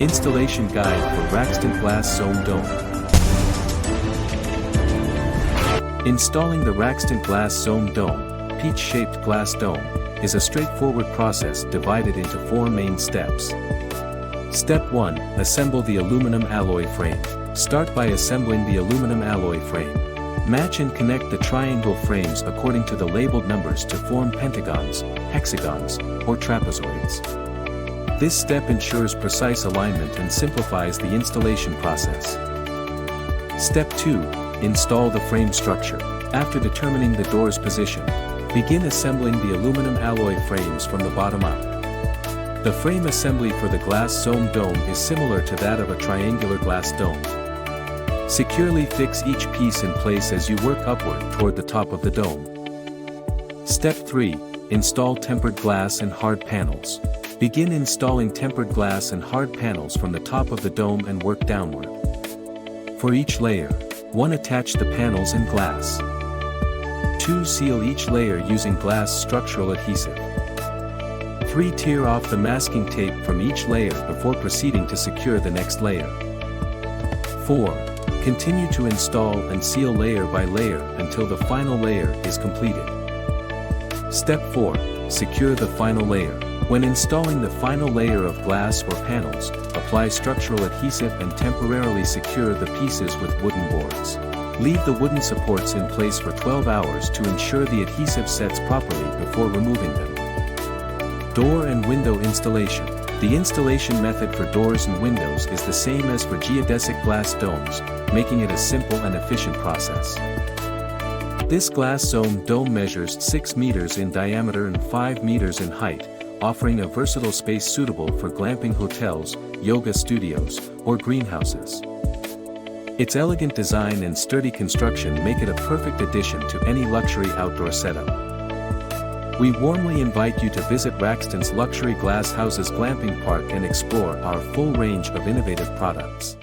Installation Guide for RAXTENT Glass Zome Dome. Installing the RAXTENT Glass Zome Dome, peach-shaped glass dome, is a straightforward process divided into 4 main steps. Step 1. Assemble the aluminum alloy frame. Start by assembling the aluminum alloy frame. Match and connect the triangle frames according to the labeled numbers to form pentagons, hexagons, or trapezoids. This step ensures precise alignment and simplifies the installation process. Step 2. Install the frame structure. After determining the door's position, begin assembling the aluminum alloy frames from the bottom up. The frame assembly for the glass Zome dome is similar to that of a triangular glass dome. Securely fix each piece in place as you work upward toward the top of the dome. Step 3. Install tempered glass and hard panels. Begin installing tempered glass and hard panels from the top of the dome and work downward. For each layer, 1. Attach the panels in glass. 2. Seal each layer using glass structural adhesive. 3. Tear off the masking tape from each layer before proceeding to secure the next layer. 4. Continue to install and seal layer by layer until the final layer is completed. Step 4. Secure the final layer. When installing the final layer of glass or panels, apply structural adhesive and temporarily secure the pieces with wooden boards. Leave the wooden supports in place for 12 hours to ensure the adhesive sets properly before removing them. Door and window installation. The installation method for doors and windows is the same as for geodesic glass domes, making it a simple and efficient process. This glass Zome dome measures 6 meters in diameter and 5 meters in height, offering a versatile space suitable for glamping hotels, yoga studios, or greenhouses. Its elegant design and sturdy construction make it a perfect addition to any luxury outdoor setup. We warmly invite you to visit RAXTENT's Luxury Glass Houses Glamping Park and explore our full range of innovative products.